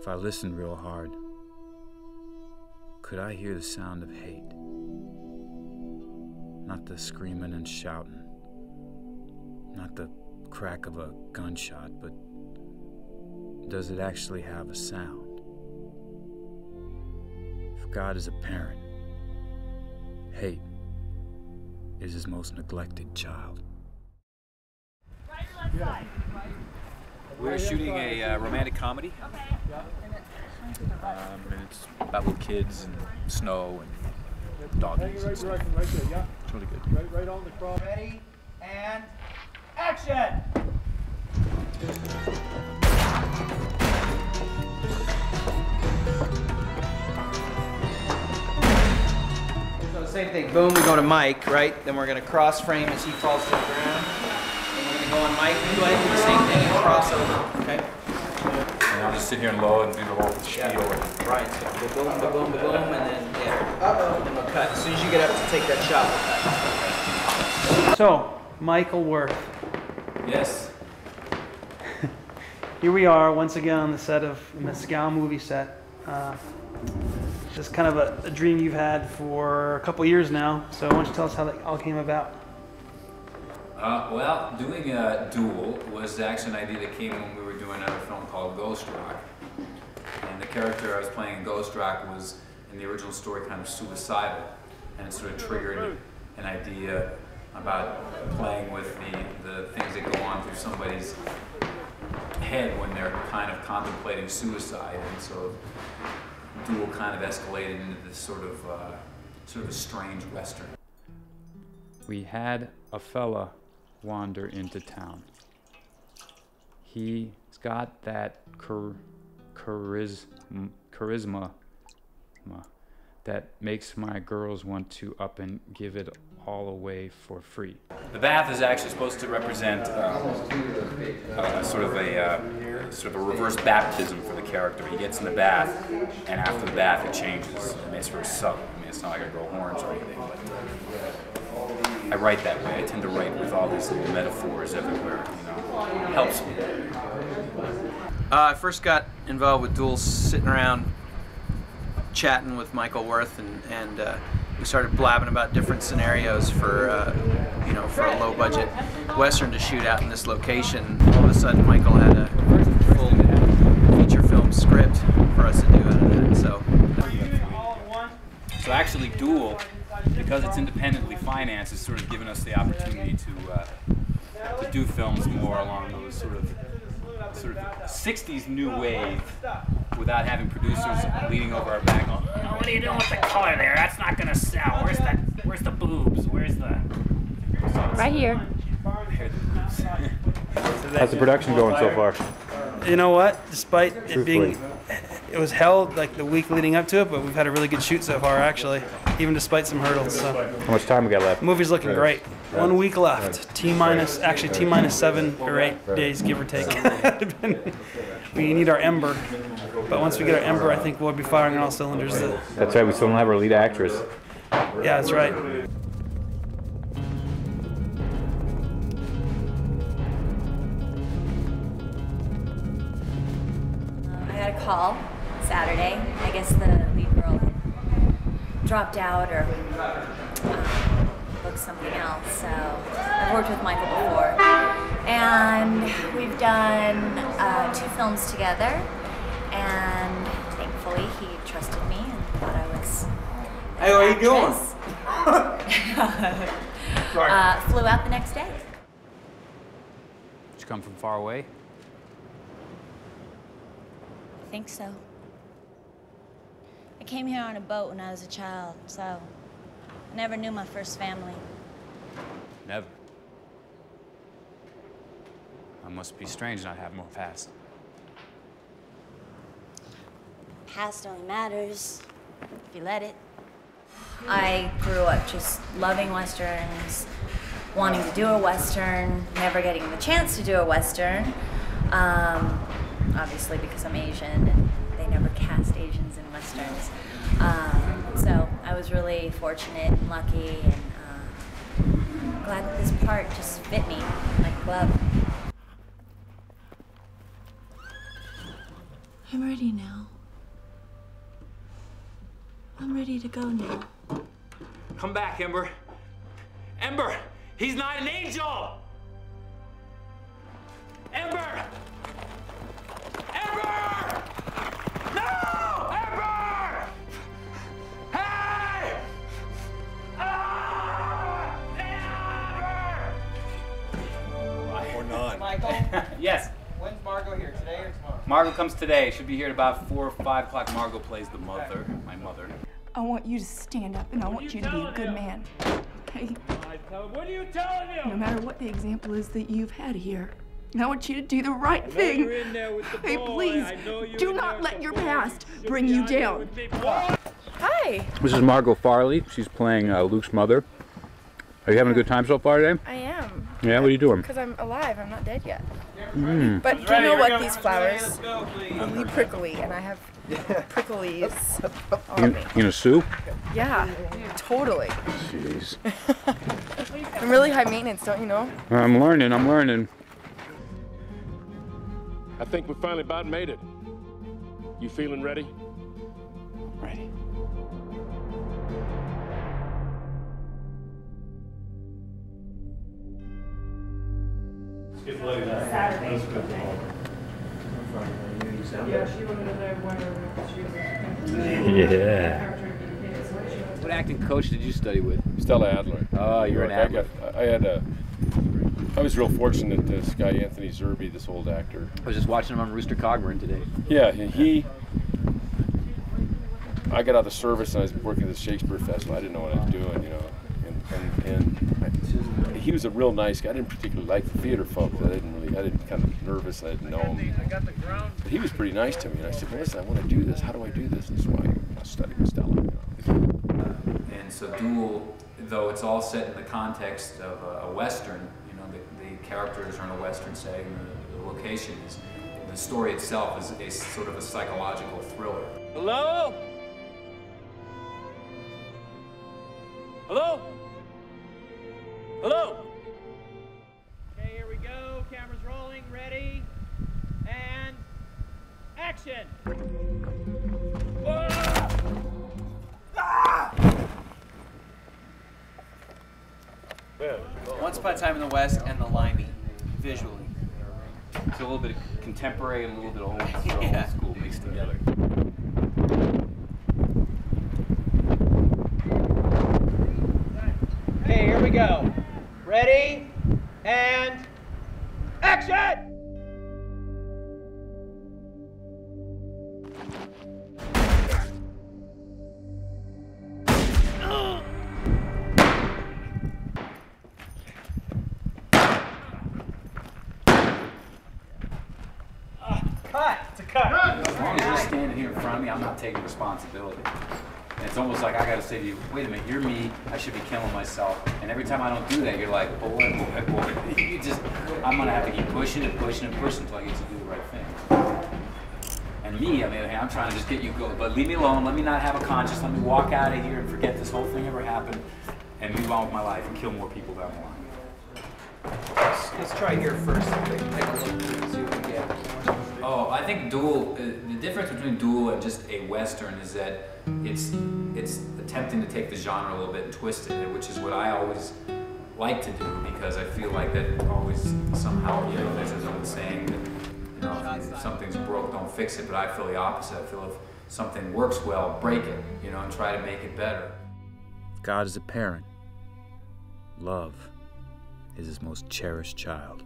If I listened real hard, could I hear the sound of hate? Not the screaming and shouting, not the crack of a gunshot, but does it actually have a sound? If God is a parent, hate is his most neglected child. Right or left side? We're shooting a romantic comedy. And it's about little kids and snow and doggies and stuff. It's really good. Right on the cross. Ready and action! So same thing, boom, we go to Mike, right? Then we're gonna cross frame as he falls to the ground. Then we're gonna go on Mike, go ahead and do the same thing and cross over, okay? And I'll just sit here and load and do the whole spiel. Yeah. Right, so boom, boom, boom, boom, and then, yeah. And then we'll cut. As soon as you get up to take that shot, we'll cut. So, Michael Worth. Yes. Here we are once again on the set of the Mescal movie set. Just kind of a dream you've had for a couple years now. So why don't you tell us how that all came about? Well, doing a duel was actually an idea that came when we were doing another film called Ghost Rock. And the character I was playing in Ghost Rock was, in the original story, kind of suicidal. And it sort of triggered an idea about playing with the things that go on through somebody's head when they're kind of contemplating suicide. And so duel kind of escalated into this sort of a strange Western. We had a fella wander into town. He's got that charisma that makes my girls want to up and give it all away for free. The bath is actually supposed to represent sort of a reverse baptism for the character. He gets in the bath, and after the bath, it changes. I mean, it's very subtle. I mean, it's not like I grow horns or anything, but I write that way. I tend to write with all these little metaphors everywhere. You know, it helps me. I first got involved with duels sitting around chatting with Michael Worth, and we started blabbing about different scenarios for for a low budget Western to shoot out in this location. All of a sudden Michael had a full feature film script for us to do out of that. So actually Duel, because it's independently financed, has sort of given us the opportunity to do films more along those sort of 60s new wave without having producers leaning over our back on, what are you doing with the color there? That's not gonna sell. Where's the boobs? Where's the... Right here. How's the production going so far? You know what? Despite it being, it was held like the week leading up to it, but we've had a really good shoot so far, actually, even despite some hurdles. So. How much time we got left? The movie's looking great. 1 week left. T-minus 7 or 8 days, give or take. We need our Ember, but once we get our Ember, I think we'll be firing on all cylinders. That's right. We still don't have our lead actress. Yeah, that's right. I got a call Saturday. I guess the lead girl had dropped out or booked something else. So I've worked with Michael before, and we've done 2 films together. And thankfully, he trusted me and thought I was. Hey, how you doing? Flew out the next day. Did you come from far away? I think so. I came here on a boat when I was a child, so I never knew my first family. Never. That must be strange not having more past. Past only matters if you let it. I grew up just loving Westerns, wanting to do a Western, never getting the chance to do a Western. Obviously because I'm Asian and they never cast Asians in Westerns. So I was really fortunate and lucky, and glad that this part just fit me like a glove. I'm ready now. I'm ready to go now. Come back, Ember. Ember! He's not an angel! Ember! Ember! No! Ember! Hey! Ah! Ember! Or none. Michael? Yes. When's Margot here? Today or tomorrow? Margot comes today. Should be here at about 4 or 5 o'clock. Margot plays the mother, my mother. I want you to stand up and I want you to be a good man. Okay? What are you telling him? No matter what the example is that you've had here, I want you to do the right thing. Hey, please, do not let your past bring you down. Hi. This is Margot Farley. She's playing Luke's mother. Are you having a good time so far today? I am. Yeah, what are you doing? Because I'm alive. I'm not dead yet. Mm. But do you know what? These flowers, really prickly, and I have pricklies on me. You gonna sue? Yeah, totally. Jeez. I'm really high maintenance, don't you know? I'm learning, I'm learning. I think we finally about made it. You feeling ready? Ready. Saturday. Yeah. What acting coach did you study with? Stella Adler. Oh, you're an Adler. I was real fortunate that this guy Anthony Zerbe, this old actor. I was just watching him on Rooster Cogburn today. Yeah, I got out of the service and I was working at the Shakespeare Festival. I didn't know what I was doing, you know. And he was a real nice guy. I didn't particularly like the theater folks. I didn't kind of nervous. I didn't know him. But he was pretty nice to me. And I said, well, listen, I want to do this. How do I do this? And so I studied with Stella. You know. And so Duel, though it's all set in the context of a Western, you know, the characters are in a Western setting, the location is, the story itself is a sort of a psychological thriller. Hello? Hello? Hello? Okay, here we go. Camera's rolling. Ready? And action! Once Upon a Time in the West and the Limey, visually. So a little bit of contemporary and a little bit of old, Yeah. old school mixed together. Okay, here we go. Ready? And action! Cut! It's a cut. As long as you're standing here in front of me, I'm not taking responsibility. And it's almost like I gotta say to you, wait a minute, you're me, I should be killing myself. And every time I don't do that, you're like, boy, boy, boy. I'm gonna have to keep pushing and pushing and pushing until I get to do the right thing. And me, on the other hand, I'm trying to just get you go, but leave me alone, let me not have a conscience, let me walk out of here and forget this whole thing ever happened and move on with my life and kill more people down the line. Let's try here first. Take a look and see what we get. Oh, I think Duel, the difference between Duel and just a Western is that it's attempting to take the genre a little bit and twist it, which is what I always like to do because I feel like that always somehow, you know, there's an old saying that, you know, if something's broke, don't fix it, but I feel the opposite. I feel if something works well, break it, you know, and try to make it better. God is a parent. Love is his most cherished child.